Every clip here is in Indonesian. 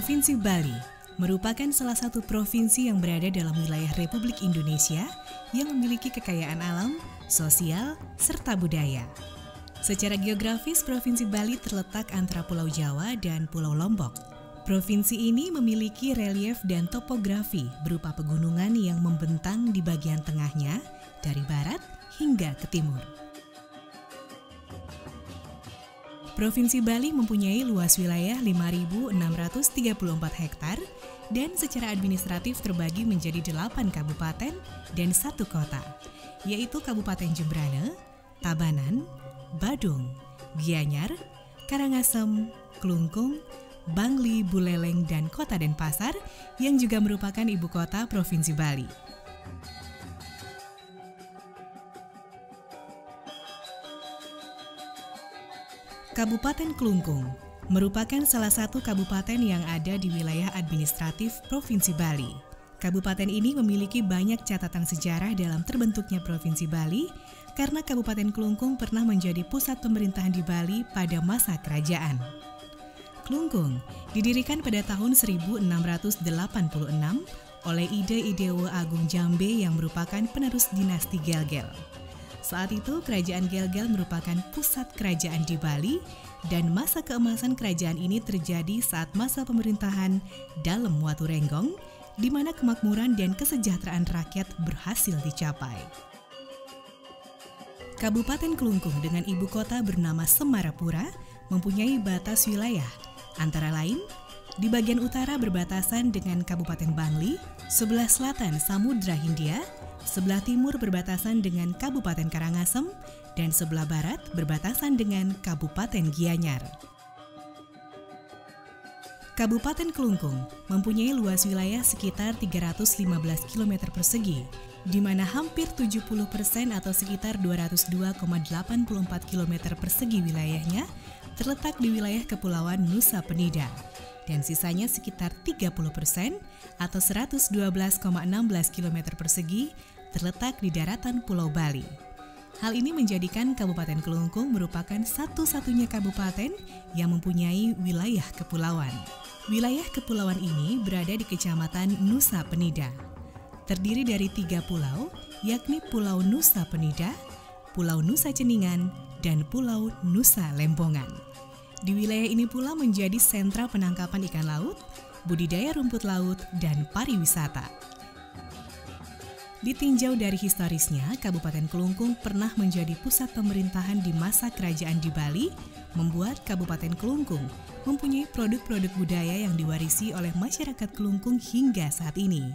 Provinsi Bali merupakan salah satu provinsi yang berada dalam wilayah Republik Indonesia yang memiliki kekayaan alam, sosial, serta budaya. Secara geografis, Provinsi Bali terletak antara Pulau Jawa dan Pulau Lombok. Provinsi ini memiliki relief dan topografi berupa pegunungan yang membentang di bagian tengahnya dari barat hingga ke timur. Provinsi Bali mempunyai luas wilayah 5.634 hektar dan secara administratif terbagi menjadi 8 kabupaten dan 1 kota, yaitu Kabupaten Jembrana, Tabanan, Badung, Gianyar, Karangasem, Klungkung, Bangli, Buleleng, dan Kota Denpasar yang juga merupakan ibu kota Provinsi Bali. Kabupaten Klungkung merupakan salah satu kabupaten yang ada di wilayah administratif Provinsi Bali. Kabupaten ini memiliki banyak catatan sejarah dalam terbentuknya Provinsi Bali karena Kabupaten Klungkung pernah menjadi pusat pemerintahan di Bali pada masa kerajaan. Klungkung didirikan pada tahun 1686 oleh Ide Idewo Agung Jambe yang merupakan penerus dinasti Gelgel. Saat itu, Kerajaan Gelgel merupakan pusat kerajaan di Bali dan masa keemasan kerajaan ini terjadi saat masa pemerintahan Dalem Watu Renggong, di mana kemakmuran dan kesejahteraan rakyat berhasil dicapai. Kabupaten Klungkung dengan ibu kota bernama Semarapura mempunyai batas wilayah, antara lain di bagian utara berbatasan dengan Kabupaten Bangli, sebelah selatan Samudra Hindia, sebelah timur berbatasan dengan Kabupaten Karangasem, dan sebelah barat berbatasan dengan Kabupaten Gianyar. Kabupaten Klungkung mempunyai luas wilayah sekitar 315 km persegi, di mana hampir 70% atau sekitar 202,84 km persegi wilayahnya terletak di wilayah Kepulauan Nusa Penida, dan sisanya sekitar 30% atau 112,16 km persegi terletak di daratan Pulau Bali. Hal ini menjadikan Kabupaten Klungkung merupakan satu-satunya kabupaten yang mempunyai wilayah kepulauan. Wilayah kepulauan ini berada di Kecamatan Nusa Penida. Terdiri dari 3 pulau, yakni Pulau Nusa Penida, Pulau Nusa Ceningan, dan Pulau Nusa Lembongan. Di wilayah ini pula menjadi sentra penangkapan ikan laut, budidaya rumput laut, dan pariwisata. Ditinjau dari historisnya, Kabupaten Klungkung pernah menjadi pusat pemerintahan di masa kerajaan di Bali, membuat Kabupaten Klungkung mempunyai produk-produk budaya yang diwarisi oleh masyarakat Klungkung hingga saat ini.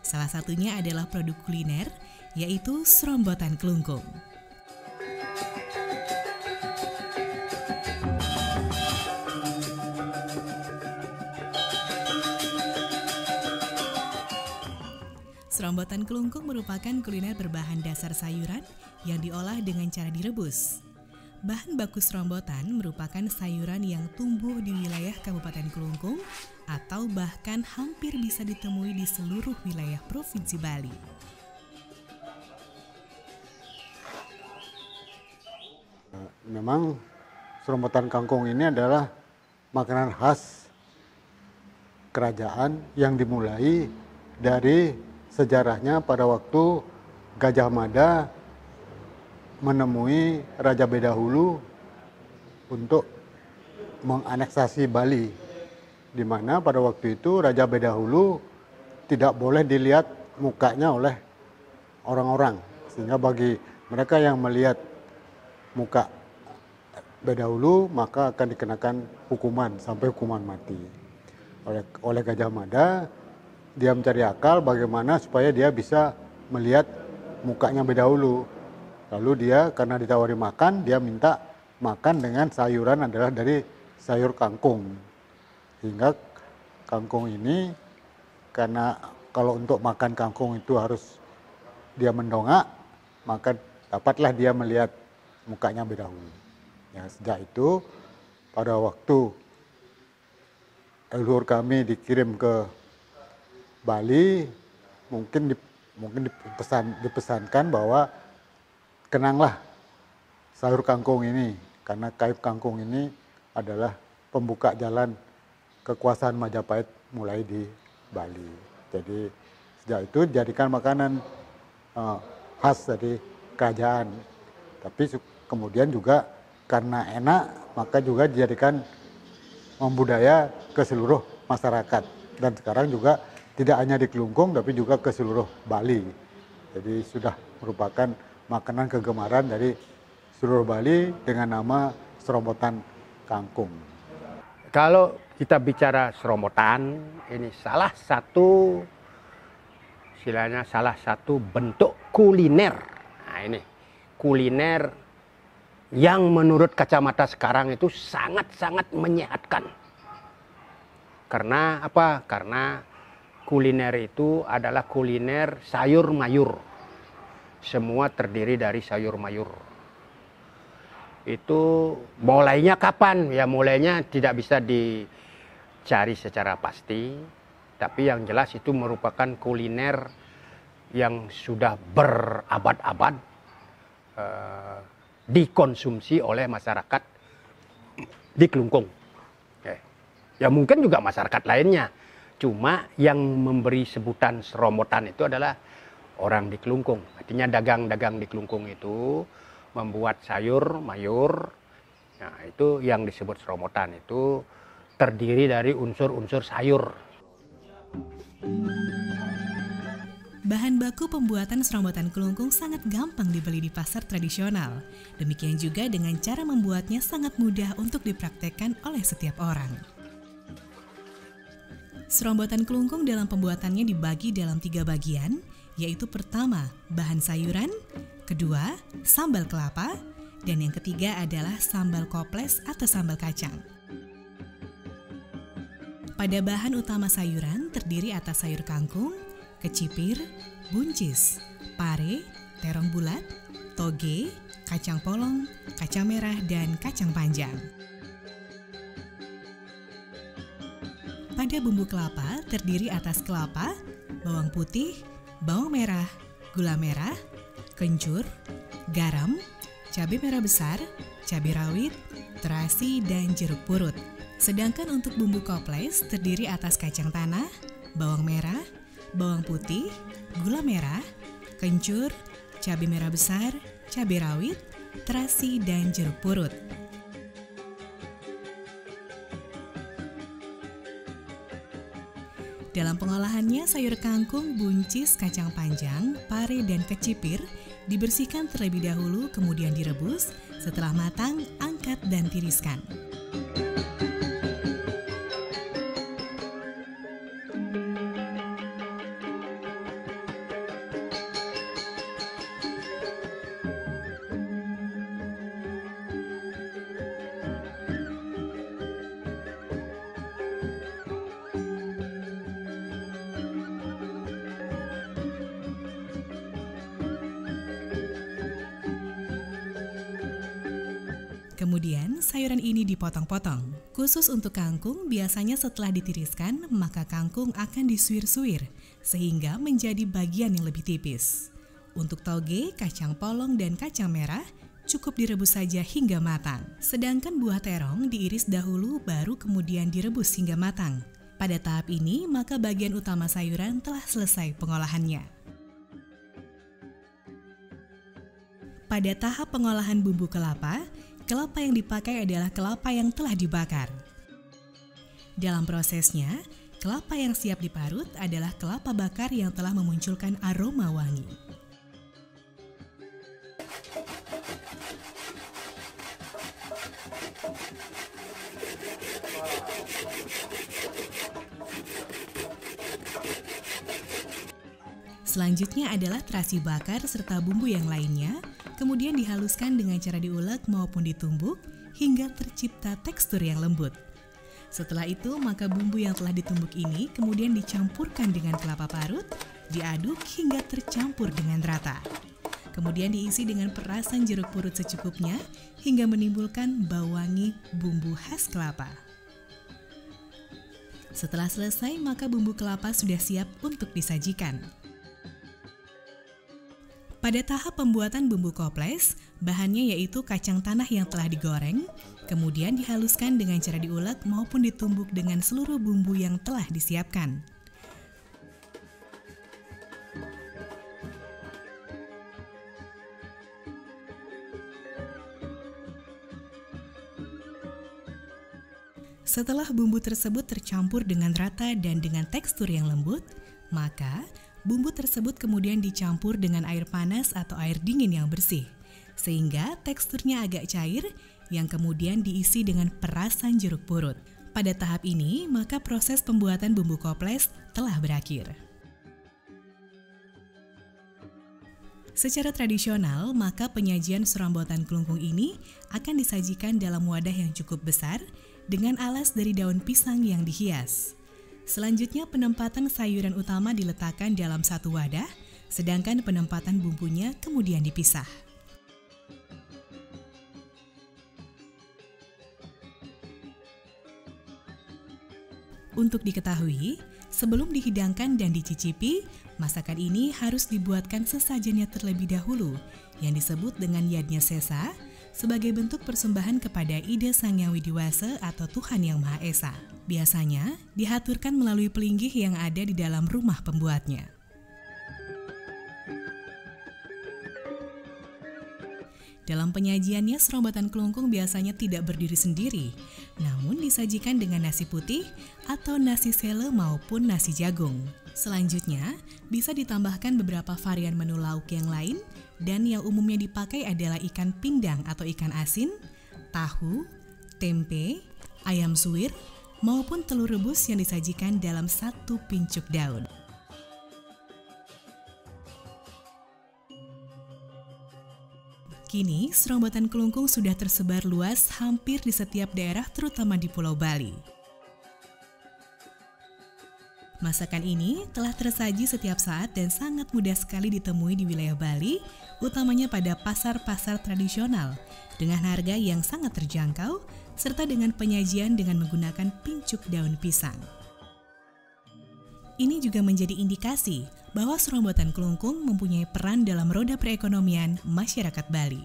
Salah satunya adalah produk kuliner, yaitu serombotan Klungkung. Serombotan Klungkung merupakan kuliner berbahan dasar sayuran yang diolah dengan cara direbus. Bahan baku serombotan merupakan sayuran yang tumbuh di wilayah Kabupaten Klungkung atau bahkan hampir bisa ditemui di seluruh wilayah Provinsi Bali. Memang serombotan kangkung ini adalah makanan khas kerajaan yang dimulai dari sejarahnya pada waktu Gajah Mada menemui Raja Bedahulu untuk menganeksasi Bali, di mana pada waktu itu Raja Bedahulu tidak boleh dilihat mukanya oleh orang-orang, sehingga bagi mereka yang melihat muka Bedahulu maka akan dikenakan hukuman sampai hukuman mati. Oleh Gajah Mada, dia mencari akal bagaimana supaya dia bisa melihat mukanya Bedahulu. Lalu dia karena ditawari makan, dia minta makan dengan sayuran adalah dari sayur kangkung. Sehingga kangkung ini, karena kalau untuk makan kangkung itu harus dia mendongak, maka dapatlah dia melihat mukanya Bedahulu. Ya, sejak itu pada waktu leluhur kami dikirim ke Bali, mungkin dipesankan bahwa kenanglah sayur kangkung ini, karena kayu kangkung ini adalah pembuka jalan kekuasaan Majapahit mulai di Bali. Jadi sejak itu dijadikan makanan khas dari kerajaan. Tapi kemudian juga karena enak, maka juga dijadikan membudaya ke seluruh masyarakat. Dan sekarang juga tidak hanya di Kelungkung, tapi juga ke seluruh Bali. Jadi sudah merupakan makanan kegemaran dari seluruh Bali dengan nama serobotan kangkung. Kalau kita bicara serobotan, ini salah satu bentuk kuliner. Nah ini kuliner yang menurut kacamata sekarang itu sangat-sangat menyehatkan. Karena apa? Karena kuliner itu adalah kuliner sayur mayur. Semua terdiri dari sayur mayur. Itu mulainya kapan? Ya mulainya tidak bisa dicari secara pasti. Tapi yang jelas itu merupakan kuliner yang sudah berabad-abad dikonsumsi oleh masyarakat di Kelungkung. Ya mungkin juga masyarakat lainnya. Cuma yang memberi sebutan serobotan itu adalah orang di Kelungkung. Artinya dagang-dagang di Kelungkung itu membuat sayur mayur. Nah itu yang disebut serobotan, itu terdiri dari unsur-unsur sayur. Bahan baku pembuatan serombotan kelungkung sangat gampang dibeli di pasar tradisional. Demikian juga dengan cara membuatnya sangat mudah untuk dipraktekkan oleh setiap orang. Serombotan kelungkung dalam pembuatannya dibagi dalam 3 bagian, yaitu pertama, bahan sayuran, kedua, sambal kelapa, dan yang ketiga adalah sambal koples atau sambal kacang. Pada bahan utama sayuran terdiri atas sayur kangkung, kecipir, buncis, pare, terong bulat, toge, kacang polong, kacang merah, dan kacang panjang. Pada bumbu kelapa terdiri atas kelapa, bawang putih, bawang merah, gula merah, kencur, garam, cabai merah besar, cabai rawit, terasi, dan jeruk purut. Sedangkan untuk bumbu koples terdiri atas kacang tanah, bawang merah, bawang putih, gula merah, kencur, cabai merah besar, cabai rawit, terasi, dan jeruk purut. Dalam pengolahannya, sayur kangkung, buncis, kacang panjang, pare, dan kecipir dibersihkan terlebih dahulu, kemudian direbus. Setelah matang, angkat dan tiriskan. Kemudian sayuran ini dipotong-potong. Khusus untuk kangkung, biasanya setelah ditiriskan, maka kangkung akan disuir-suir sehingga menjadi bagian yang lebih tipis. Untuk toge, kacang polong, dan kacang merah cukup direbus saja hingga matang. Sedangkan buah terong diiris dahulu baru kemudian direbus hingga matang. Pada tahap ini, maka bagian utama sayuran telah selesai pengolahannya. Pada tahap pengolahan bumbu kelapa, kelapa yang dipakai adalah kelapa yang telah dibakar. Dalam prosesnya, kelapa yang siap diparut adalah kelapa bakar yang telah memunculkan aroma wangi. Selanjutnya adalah terasi bakar serta bumbu yang lainnya, kemudian dihaluskan dengan cara diulek maupun ditumbuk hingga tercipta tekstur yang lembut. Setelah itu, maka bumbu yang telah ditumbuk ini kemudian dicampurkan dengan kelapa parut, diaduk hingga tercampur dengan rata. Kemudian diisi dengan perasan jeruk purut secukupnya hingga menimbulkan bau wangi bumbu khas kelapa. Setelah selesai, maka bumbu kelapa sudah siap untuk disajikan. Pada tahap pembuatan bumbu koples, bahannya yaitu kacang tanah yang telah digoreng, Kemudian dihaluskan dengan cara diulek maupun ditumbuk dengan seluruh bumbu yang telah disiapkan. Setelah bumbu tersebut tercampur dengan rata dan dengan tekstur yang lembut, maka bumbu tersebut kemudian dicampur dengan air panas atau air dingin yang bersih, sehingga teksturnya agak cair yang kemudian diisi dengan perasan jeruk purut. Pada tahap ini, maka proses pembuatan bumbu koples telah berakhir. Secara tradisional, maka penyajian serambotan kelungkung ini akan disajikan dalam wadah yang cukup besar dengan alas dari daun pisang yang dihias. Selanjutnya penempatan sayuran utama diletakkan dalam satu wadah, sedangkan penempatan bumbunya kemudian dipisah. Untuk diketahui, sebelum dihidangkan dan dicicipi, masakan ini harus dibuatkan sesajennya terlebih dahulu, yang disebut dengan yadnya sesa, sebagai bentuk persembahan kepada Ida Sang Yang Widiwasa atau Tuhan Yang Maha Esa. Biasanya dihaturkan melalui pelinggih yang ada di dalam rumah pembuatnya. Dalam penyajiannya, serambotan kelungkung biasanya tidak berdiri sendiri, namun disajikan dengan nasi putih atau nasi sele maupun nasi jagung. Selanjutnya, bisa ditambahkan beberapa varian menu lauk yang lain, dan yang umumnya dipakai adalah ikan pindang atau ikan asin, tahu, tempe, ayam suwir, maupun telur rebus yang disajikan dalam satu pincuk daun. Kini, serambotan kelungkung sudah tersebar luas hampir di setiap daerah, terutama di Pulau Bali. Masakan ini telah tersaji setiap saat dan sangat mudah sekali ditemui di wilayah Bali, utamanya pada pasar-pasar tradisional, dengan harga yang sangat terjangkau, serta dengan penyajian dengan menggunakan pincuk daun pisang. Ini juga menjadi indikasi bahwa serambotan kelungkung mempunyai peran dalam roda perekonomian masyarakat Bali.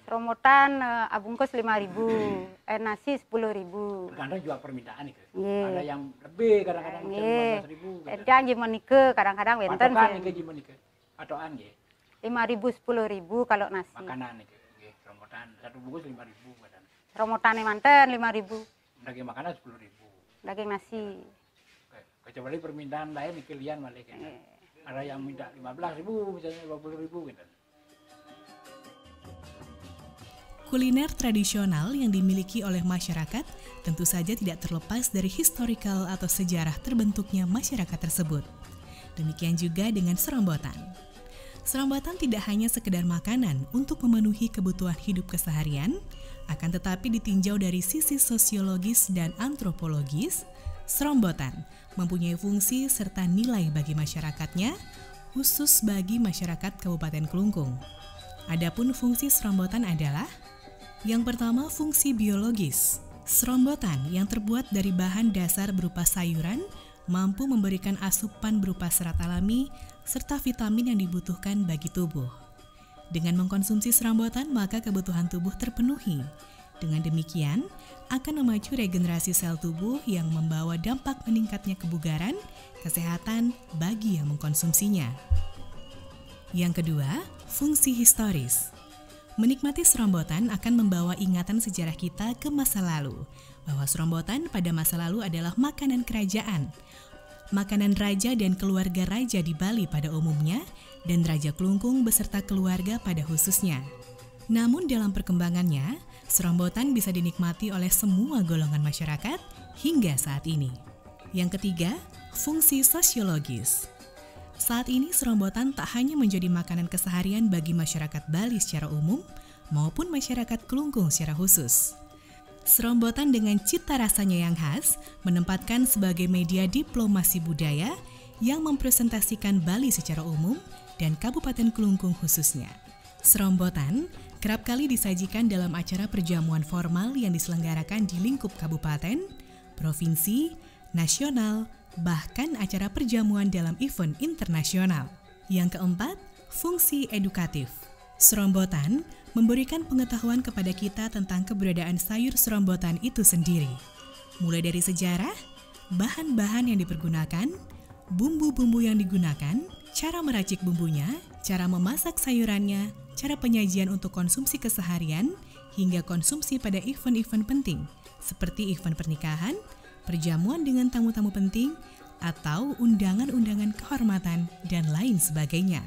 Serambotan bungkus 5.000, nasi 10.000. Kadang juga permintaan itu. Yeah. Ada yang lebih, kadang-kadang Yeah. 15.000. Jangan jimonike, kadang-kadang benten Patokan ini gimana ke? Patokan ya. 5.000, 10.000 kalau nasi. Makanan itu, serambotan satu bungkus 5.000 kadang. Serambotan manten 5.000. Daging makanan 10.000. Daging nasi. Kecuali permintaan lain kalian malah kan. Ada yang minta 15.000, misalnya 20.000 gitu. Kuliner tradisional yang dimiliki oleh masyarakat tentu saja tidak terlepas dari historical atau sejarah terbentuknya masyarakat tersebut. Demikian juga dengan serambotan. Serambotan tidak hanya sekedar makanan untuk memenuhi kebutuhan hidup keseharian, akan tetapi ditinjau dari sisi sosiologis dan antropologis, serambotan mempunyai fungsi serta nilai bagi masyarakatnya, khusus bagi masyarakat Kabupaten Kelungkung. Adapun fungsi serambotan adalah: yang pertama, fungsi biologis. Serambotan yang terbuat dari bahan dasar berupa sayuran mampu memberikan asupan berupa serat alami serta vitamin yang dibutuhkan bagi tubuh. Dengan mengkonsumsi serambotan, maka kebutuhan tubuh terpenuhi. Dengan demikian, akan memacu regenerasi sel tubuh yang membawa dampak meningkatnya kebugaran, kesehatan bagi yang mengkonsumsinya. Yang kedua, fungsi historis. Menikmati serambotan akan membawa ingatan sejarah kita ke masa lalu, bahwa serambotan pada masa lalu adalah makanan kerajaan, makanan raja dan keluarga raja di Bali pada umumnya, dan Raja Kelungkung beserta keluarga pada khususnya. Namun dalam perkembangannya, serambotan bisa dinikmati oleh semua golongan masyarakat hingga saat ini. Yang ketiga, fungsi sosiologis. Saat ini serambotan tak hanya menjadi makanan keseharian bagi masyarakat Bali secara umum maupun masyarakat Kelungkung secara khusus. Serambotan dengan cita rasanya yang khas menempatkan sebagai media diplomasi budaya yang mempresentasikan Bali secara umum dan Kabupaten Kelungkung khususnya. Serambotan kerap kali disajikan dalam acara perjamuan formal yang diselenggarakan di lingkup kabupaten, provinsi, nasional, bahkan acara perjamuan dalam event internasional. Yang keempat, fungsi edukatif. Serombotan memberikan pengetahuan kepada kita tentang keberadaan sayur serombotan itu sendiri. Mulai dari sejarah, bahan-bahan yang dipergunakan, bumbu-bumbu yang digunakan, cara meracik bumbunya, cara memasak sayurannya, cara penyajian untuk konsumsi keseharian, hingga konsumsi pada event-event penting, seperti event pernikahan, perjamuan dengan tamu-tamu penting, atau undangan-undangan kehormatan, dan lain sebagainya.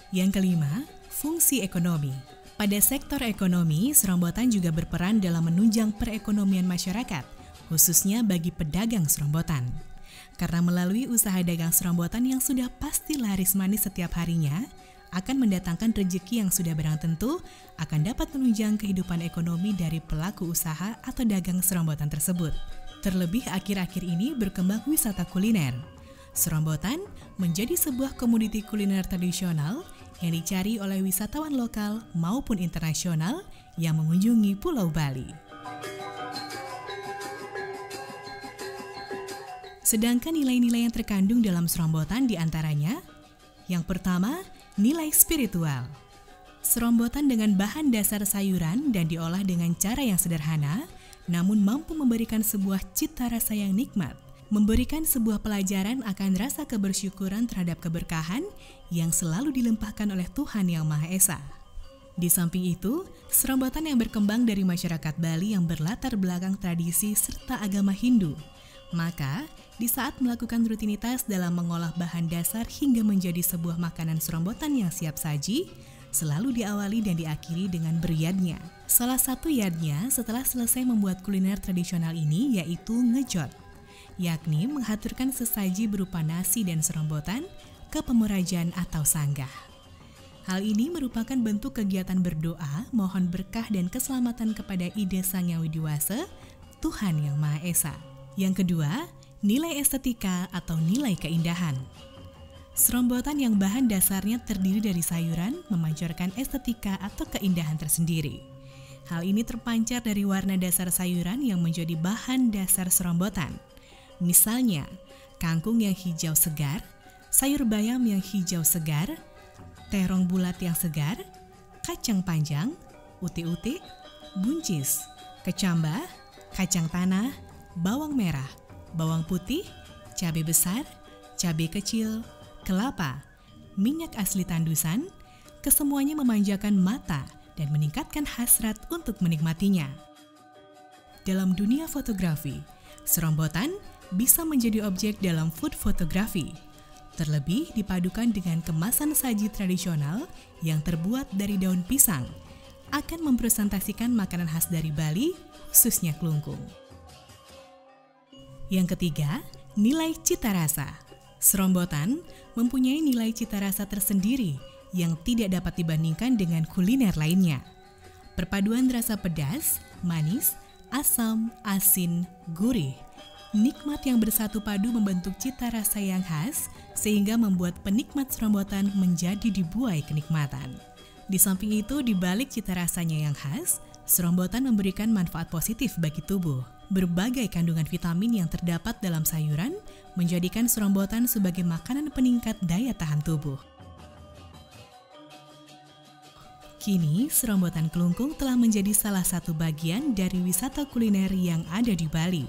Yang kelima, fungsi ekonomi. Pada sektor ekonomi, serombotan juga berperan dalam menunjang perekonomian masyarakat, khususnya bagi pedagang serombotan. Karena melalui usaha dagang serombotan yang sudah pasti laris manis setiap harinya, akan mendatangkan rezeki yang sudah barang tentu, akan dapat menunjang kehidupan ekonomi dari pelaku usaha atau dagang serombotan tersebut. Terlebih akhir-akhir ini berkembang wisata kuliner. Serombotan menjadi sebuah komoditi kuliner tradisional yang dicari oleh wisatawan lokal maupun internasional yang mengunjungi Pulau Bali. Sedangkan nilai-nilai yang terkandung dalam serombotan diantaranya, yang pertama, nilai spiritual. Serombotan dengan bahan dasar sayuran dan diolah dengan cara yang sederhana, namun mampu memberikan sebuah cita rasa yang nikmat, memberikan sebuah pelajaran akan rasa kebersyukuran terhadap keberkahan yang selalu dilimpahkan oleh Tuhan Yang Maha Esa. Di samping itu, serombotan yang berkembang dari masyarakat Bali yang berlatar belakang tradisi serta agama Hindu. Maka, di saat melakukan rutinitas dalam mengolah bahan dasar hingga menjadi sebuah makanan serombotan yang siap saji, selalu diawali dan diakhiri dengan beryadnya. Salah satu yadnya setelah selesai membuat kuliner tradisional ini yaitu ngejot, yakni menghaturkan sesaji berupa nasi dan serombotan ke pemerajan atau sanggah. Hal ini merupakan bentuk kegiatan berdoa, mohon berkah dan keselamatan kepada Ide Sang Yang Widiwasa, Tuhan Yang Maha Esa. Yang kedua, nilai estetika atau nilai keindahan. Serombotan yang bahan dasarnya terdiri dari sayuran memancarkan estetika atau keindahan tersendiri. Hal ini terpancar dari warna dasar sayuran yang menjadi bahan dasar serombotan. Misalnya, kangkung yang hijau segar, sayur bayam yang hijau segar, terong bulat yang segar, kacang panjang, utik-utik, buncis, kecambah, kacang tanah, bawang merah, bawang putih, cabai besar, cabai kecil, kelapa, minyak asli tandusan, kesemuanya memanjakan mata dan meningkatkan hasrat untuk menikmatinya. Dalam dunia fotografi, serombotan bisa menjadi objek dalam food fotografi. Terlebih dipadukan dengan kemasan saji tradisional yang terbuat dari daun pisang, akan mempresentasikan makanan khas dari Bali, khususnya kelungkung. Yang ketiga, nilai cita rasa. Serombotan mempunyai nilai cita rasa tersendiri yang tidak dapat dibandingkan dengan kuliner lainnya. Perpaduan rasa pedas, manis, asam, asin, gurih, nikmat yang bersatu padu membentuk cita rasa yang khas sehingga membuat penikmat serombotan menjadi dibuai kenikmatan. Di samping itu, di balik cita rasanya yang khas, serombotan memberikan manfaat positif bagi tubuh. Berbagai kandungan vitamin yang terdapat dalam sayuran menjadikan serombotan sebagai makanan peningkat daya tahan tubuh. Kini, serombotan kelungkung telah menjadi salah satu bagian dari wisata kuliner yang ada di Bali.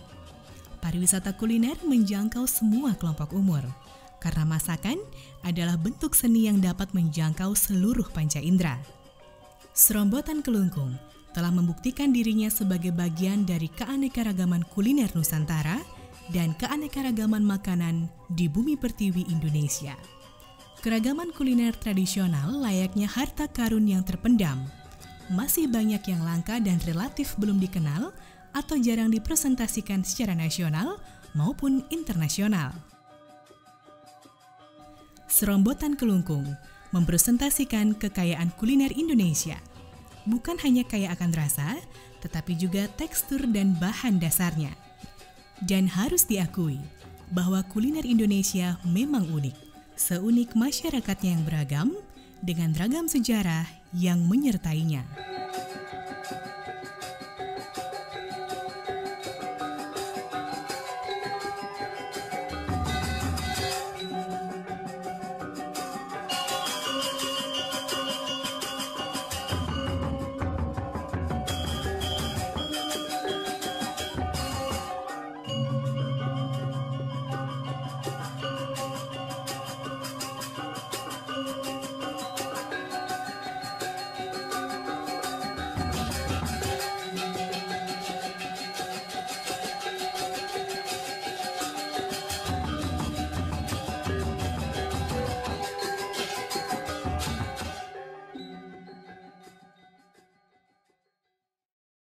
Pariwisata kuliner menjangkau semua kelompok umur, karena masakan adalah bentuk seni yang dapat menjangkau seluruh panca indera. Serombotan kelungkung telah membuktikan dirinya sebagai bagian dari keanekaragaman kuliner Nusantara dan keanekaragaman makanan di bumi pertiwi Indonesia. Keragaman kuliner tradisional layaknya harta karun yang terpendam. Masih banyak yang langka dan relatif belum dikenal atau jarang dipresentasikan secara nasional maupun internasional. Serombotan kelungkung mempresentasikan kekayaan kuliner Indonesia. Bukan hanya kaya akan rasa, tetapi juga tekstur dan bahan dasarnya. Dan harus diakui bahwa kuliner Indonesia memang unik, seunik masyarakatnya yang beragam, dengan ragam sejarah yang menyertainya.